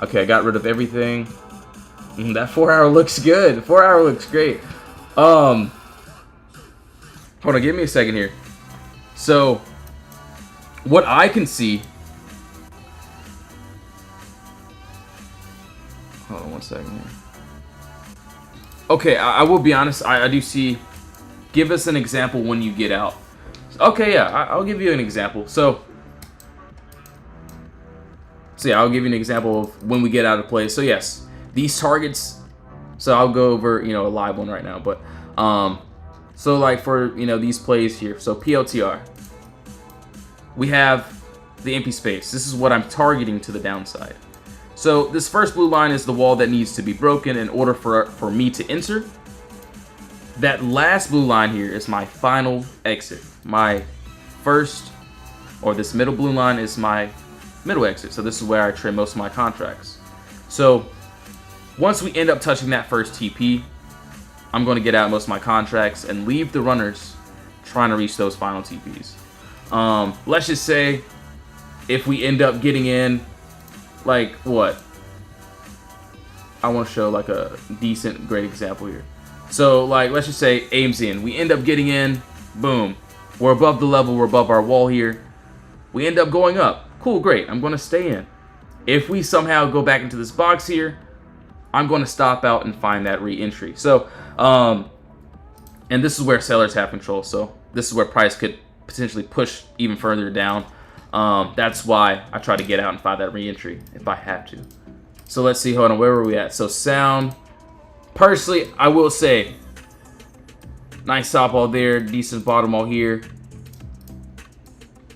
Okay, I got rid of everything. That 4-hour looks good. 4-hour looks great. Hold on, give me a second here. So, what I can see. Hold on 1 second here. Okay, I will be honest. I do see. Give us an example when you get out. Okay, yeah, I'll give you an example. So yeah, I'll give you an example of when we get out of play. So yes, these targets. So I'll go over, you know, a live one right now, but So like for, you know, these plays here, so PLTR, we have the empty space. This is what I'm targeting to the downside. So this first blue line is the wall that needs to be broken in order for me to enter. That last blue line here is my final exit. My first, or this middle blue line is my middle exit. So this is where I trim most of my contracts. So once we end up touching that first TP, I'm going to get out most of my contracts and leave the runners trying to reach those final TPs. Let's just say if we end up getting in, like what? I want to show like a decent, great example here. So like, let's just say aims in. We end up getting in, boom. We're above the level, we're above our wall here. We end up going up. Cool, great, I'm going to stay in. If we somehow go back into this box here, I'm going to stop out and find that re-entry. So, and this is where sellers have control. So this is where price could potentially push even further down. That's why I try to get out and find that re-entry if I have to. So let's see, hold on, where were we at? So sound, personally, I will say, nice top all there, decent bottom all here.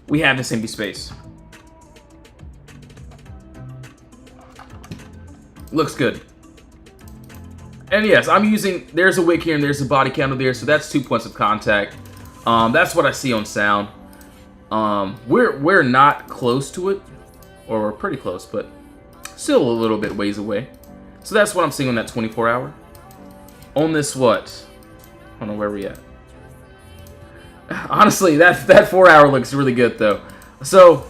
We have this empty space. Looks good. And yes, I'm using, there's a wick here and there's a body candle there, so that's 2 points of contact. That's what I see on sound. We're not close to it, or we're pretty close, but still a little bit ways away. So that's what I'm seeing on that 24 hour. On this what? I don't know where we at. Honestly, that 4 hour looks really good though. So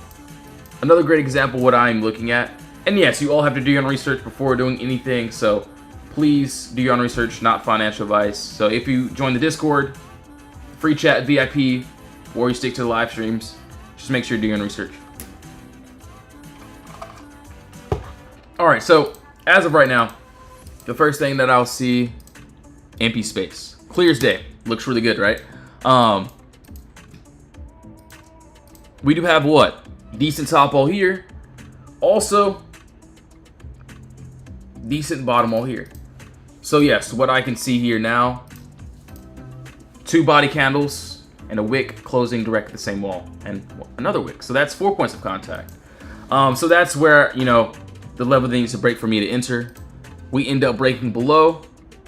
another great example of what I'm looking at. And yes, you all have to do your own research before doing anything, so please do your own research, not financial advice. So if you join the Discord, free chat, VIP, or you stick to the live streams, just make sure you do your own research. Alright, so as of right now, the first thing that I'll see, empty space. Clear as day. Looks really good, right? We do have what? Decent top all here. Also, decent bottom all here. So yes, what I can see here now, 2 body candles and a wick closing direct the same wall, and another wick. So that's 4 points of contact. So that's where, you know, the level that needs to break for me to enter. We end up breaking below.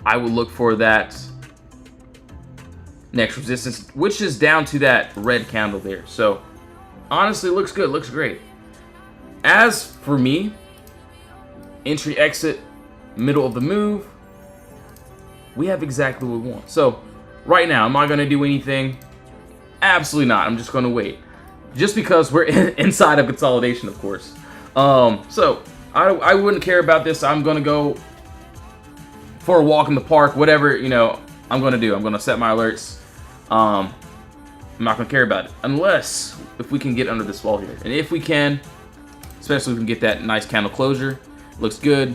I will look for that next resistance, which is down to that red candle there. So honestly, looks good, looks great. As for me, entry, exit, middle of the move, we have exactly what we want. So right now, am I going to do anything? Absolutely not. I'm just going to wait. Just because we're inside of consolidation, of course. So I wouldn't care about this. I'm going to go for a walk in the park, whatever, you know, I'm going to do. I'm going to set my alerts. I'm not going to care about it unless if we can get under this wall here. And if we can, especially if we can get that nice candle closure, looks good.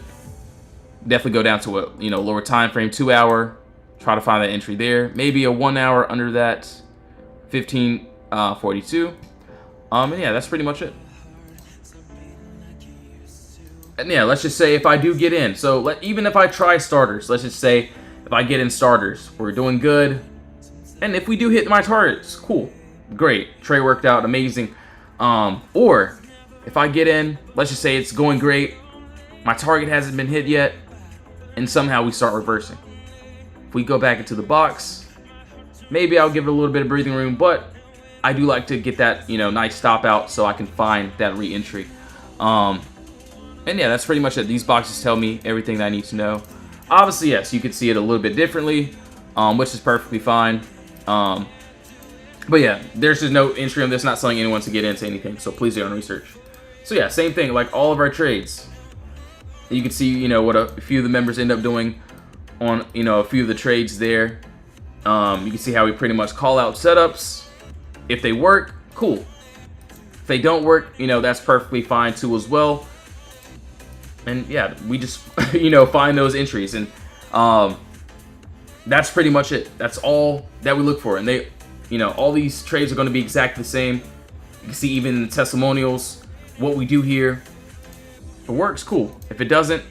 Definitely go down to a, you know, lower time frame, 2 hour. Try to find that entry there. Maybe a 1 hour under that 1542. And yeah, that's pretty much it. And yeah, let's just say if I do get in, so even if I try starters, let's just say if I get in starters, we're doing good. And if we do hit my targets, cool, great, trade worked out, amazing. Or if I get in, let's just say it's going great, my target hasn't been hit yet, and somehow we start reversing. If we go back into the box, maybe I'll give it a little bit of breathing room, but I do like to get that, you know, nice stop out so I can find that re-entry. And yeah, that's pretty much it. These boxes tell me everything that I need to know. Obviously, yes, you could see it a little bit differently, which is perfectly fine. But yeah, there's just no entry on this, not telling anyone to get into anything, so please do your own research. So yeah, same thing, like all of our trades. You can see, you know, what a few of the members end up doing on, you know, a few of the trades there. You can see how we pretty much call out setups. If they work, cool. If they don't work, you know, that's perfectly fine too as well. And yeah, we just, you know, find those entries. And that's pretty much it. That's all that we look for. And they, you know, all these trades are going to be exactly the same. You can see even in the testimonials, what we do here. If it works, cool. If it doesn't,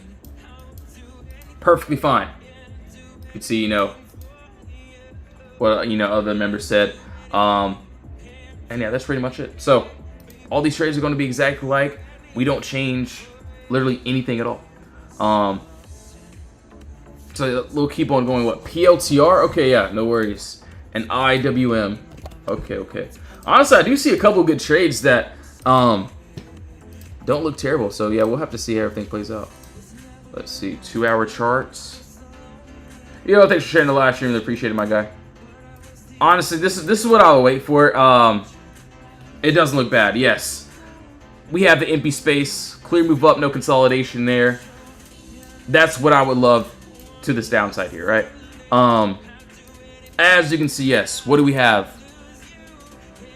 perfectly fine. You can see, you know, what other members said. And yeah, that's pretty much it. So all these trades are going to be exactly like. We don't change literally anything at all. So we'll keep on going. What, PLTR? Okay, yeah, no worries. And IWM. Okay. Honestly, I do see a couple good trades that don't look terrible. So yeah, we'll have to see how everything plays out. Let's see, 2-hour charts. Thanks for sharing the live stream. Really appreciate it, my guy. Honestly, this is what I'll wait for. It doesn't look bad. Yes, we have the empty space, clear move up, no consolidation there. That's what I would love to this downside here, right? As you can see, yes. What do we have?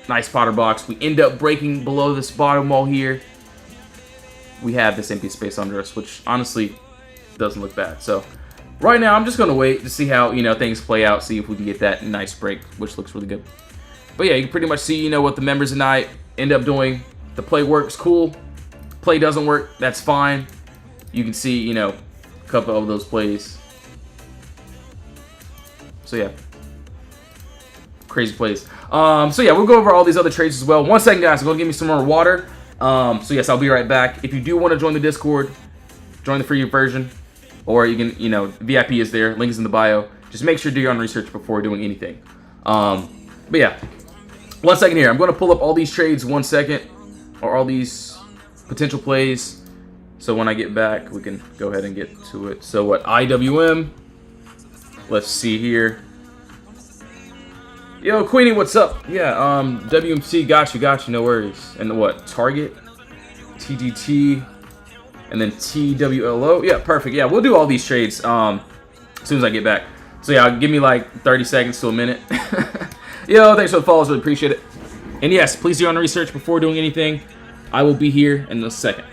Nice POTTERBOX. We end up breaking below this bottom wall here. We have this empty space under us, which honestly doesn't look bad. So right now, I'm just going to wait to see how things play out, see if we can get that nice break, which looks really good. But yeah, you can pretty much see what the members and I end up doing. The play works, cool. Play doesn't work, that's fine. You can see a couple of those plays. So yeah, crazy plays. So yeah, we'll go over all these other trades as well. 1 second, guys. I'm gonna give me some more water. So yes, I'll be right back. If you do want to join the Discord, join the free version, or you can, VIP is there. Link is in the bio. Just make sure to do your own research before doing anything. But yeah, 1 second here. I'm gonna pull up all these trades. 1 second, or all these potential plays. So when I get back, we can go ahead and get to it. So what, IWM? Let's see here. Yo, Queenie, what's up? Yeah, WMC, got you, no worries. And what, Target, TGT, and then TWLO. Yeah, perfect. Yeah, we'll do all these trades as soon as I get back. So yeah, give me like 30 seconds to a minute. Yo, thanks for the follows, really appreciate it. And yes, please do your own research before doing anything. I will be here in a second.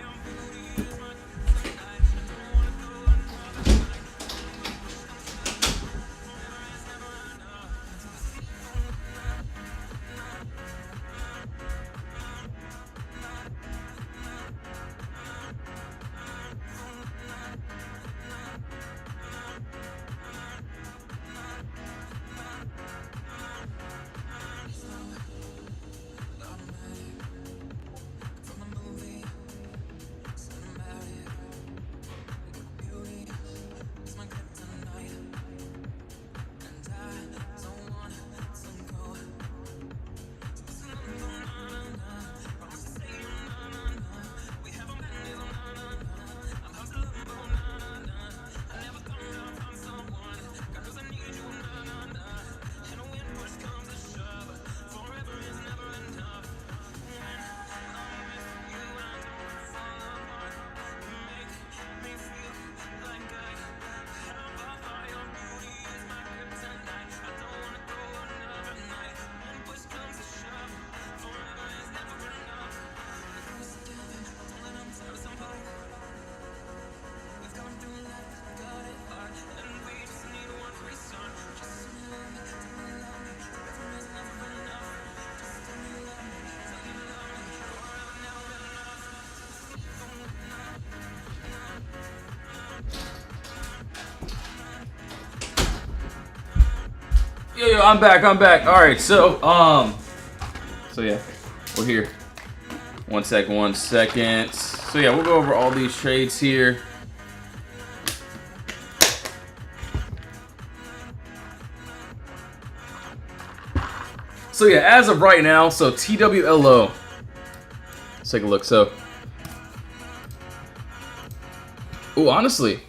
Yo, I'm back. All right, so yeah, we're here. 1 second. So yeah, we'll go over all these trades here. So yeah, as of right now, so TWLO. Let's take a look. So, oh, honestly,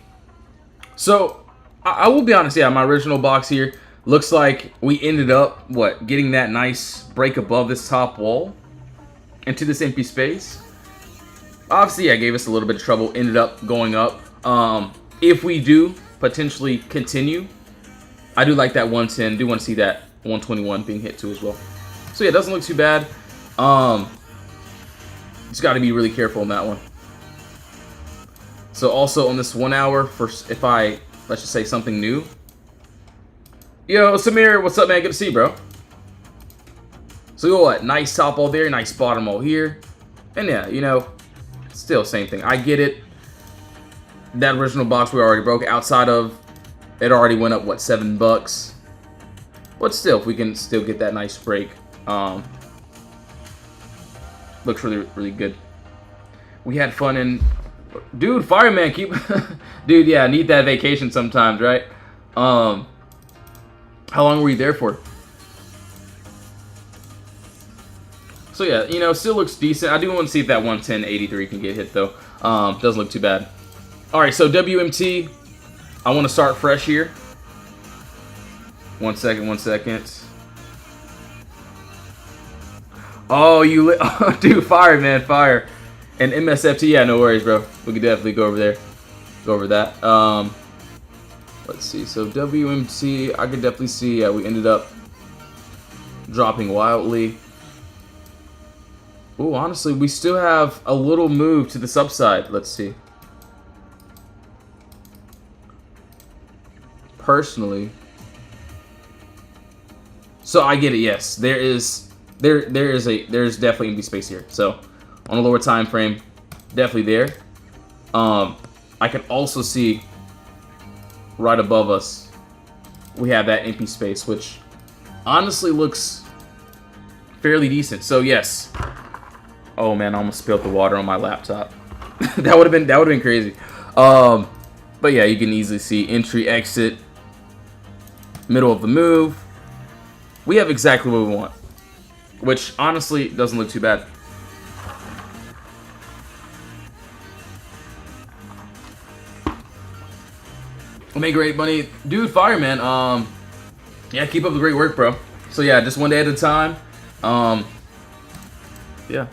so I will be honest. Yeah, my original box here. Looks like we ended up, getting that nice break above this top wall into this empty space. Obviously, yeah, gave us a little bit of trouble. Ended up going up. If we do potentially continue, I do like that 110. Do want to see that 121 being hit too as well. So yeah, it doesn't look too bad. Just got to be really careful on that one. So also on this 1 hour, for if I, let's just say something new. Yo, Samir, what's up, man? Good to see you, bro. So what? Nice top wall there, nice bottom wall here. And yeah, still same thing. I get it. That original box we already broke. Outside of it already went up, $7? Well, But still, if we can still get that nice break, looks really, really good. We had fun in... Dude, Fireman, keep... Dude, yeah, I need that vacation sometimes, right? How long were you there for? So yeah, you know, still looks decent. I do want to see if that 110.83 can get hit, though. Doesn't look too bad. Alright, so WMT, I want to start fresh here. 1 second, 1 second. Oh, you lit. Oh, dude, fire, man, fire. And MSFT, yeah, no worries, bro. We could definitely go over there. Go over that. Let's see. So WMT, I could definitely see. Yeah, we ended up dropping wildly. Ooh, honestly, we still have a little move to the subside. Let's see. Personally, so I get it. Yes, there's definitely empty space here. So on a lower time frame, definitely there. I can also see right above us we have that empty space, which honestly looks fairly decent. So yes. Oh man, I almost spilled the water on my laptop. that would have been crazy. But yeah, you can easily see entry, exit, middle of the move. We have exactly what we want, which honestly doesn't look too bad. Make great money, dude. Fireman. Yeah, keep up the great work, bro. So yeah, just one day at a time. Yeah.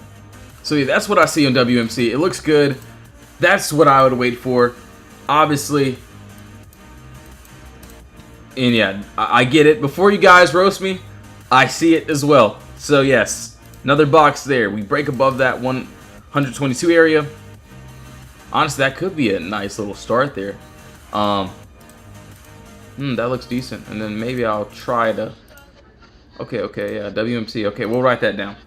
So yeah, that's what I see on WMC. It looks good. That's what I would wait for, obviously. And yeah, I get it. Before you guys roast me, I see it as well. So yes, another box there. We break above that 122 area. Honestly, that could be a nice little start there. That looks decent. And then maybe I'll try to... Okay, yeah, WMC. Okay, we'll write that down.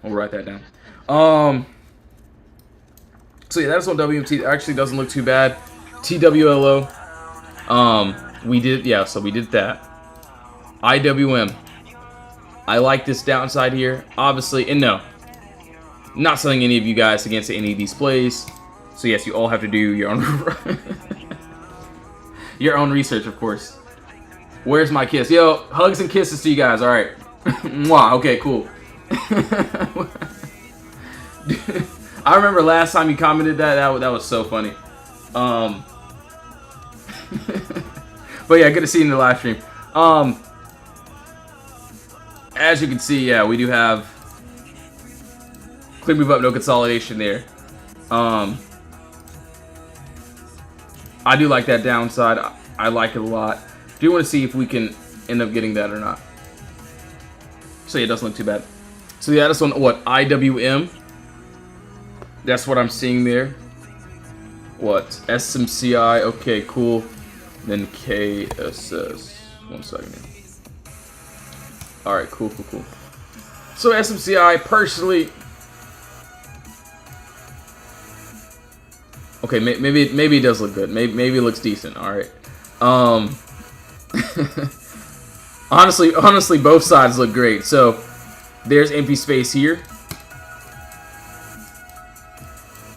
So yeah, that's on WMT. It actually doesn't look too bad. TWLO. We did, yeah, so we did that. IWM. I like this downside here, obviously, and no. Not selling any of you guys against any of these plays. So yes, you all have to do your own your own research, of course. Where's my kiss? Yo, hugs and kisses to you guys. All right. Mwah. Okay, cool. I remember last time you commented that was so funny. But yeah, good to see you in the live stream. As you can see, yeah, we do have clear move up, no consolidation there. I do like that downside. I like it a lot. Do want to see if we can end up getting that or not. So yeah, it doesn't look too bad. So yeah, this one, what, IWM? That's what I'm seeing there. What, SMCI? Okay, cool. Then KSS. 1 second. All right, cool. So SMCI, personally. Okay, maybe it does look good. Maybe it looks decent. All right. Honestly, both sides look great. So there's empty space here.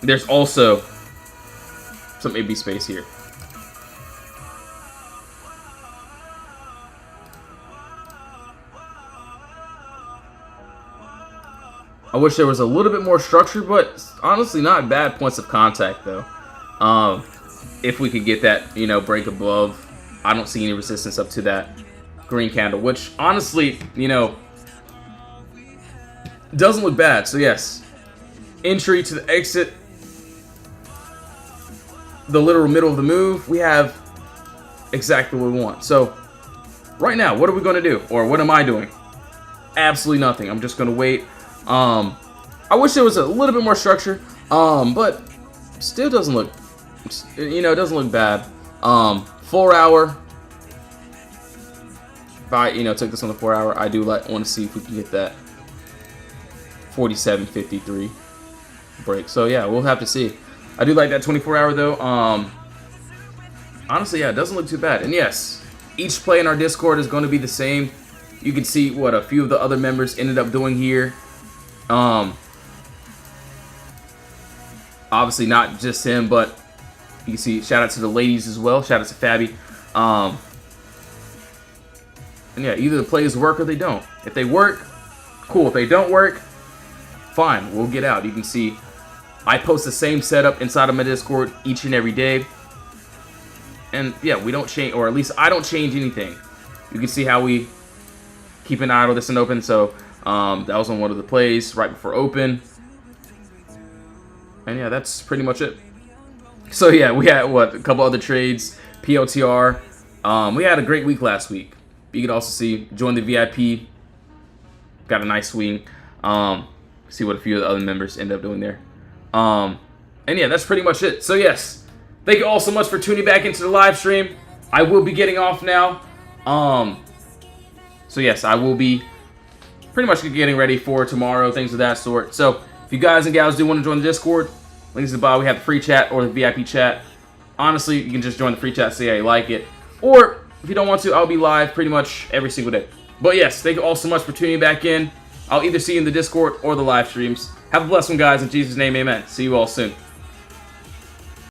There's also some empty space here. I wish there was a little bit more structure, but honestly, not bad points of contact though. If we could get that, you know, break above, I don't see any resistance up to that green candle, which honestly, you know, doesn't look bad. So yes, entry to the exit, the literal middle of the move, we have exactly what we want. So right now, what are we going to do? Or what am I doing? Absolutely nothing. I'm just going to wait. I wish there was a little bit more structure, but still doesn't look, you know, it doesn't look bad. 4 hour. If I, you know, took this on the 4 hour, I do want to see if we can get that 47.53 break. So yeah, we'll have to see. I do like that 24 hour though. Honestly, yeah, it doesn't look too bad. And yes, each play in our Discord is going to be the same. You can see what a few of the other members ended up doing here. Obviously not just him, but you can see shout out to the ladies as well. Shout out to Fabi. And yeah, either the plays work or they don't. If they work, cool. If they don't work, fine, we'll get out. You can see I post the same setup inside of my Discord each and every day. And yeah, we don't change, or at least I don't change anything. You can see how we keep an eye on this and open. So that was on one of the plays right before open. And yeah, that's pretty much it. So yeah, we had what, a couple other trades, POTR. We had a great week last week. You can also see join the VIP. Got a nice swing. See what a few of the other members end up doing there. And yeah, that's pretty much it. So yes, thank you all so much for tuning back into the live stream. I will be getting off now. So yes, I will be pretty much getting ready for tomorrow, things of that sort. So if you guys and gals do want to join the Discord, links in the bio. We have the free chat or the VIP chat. Honestly, you can just join the free chat, see how you like it. Or if you don't want to, I'll be live pretty much every single day. But yes, thank you all so much for tuning back in. I'll either see you in the Discord or the live streams. Have a blessed one, guys. In Jesus' name, amen. See you all soon.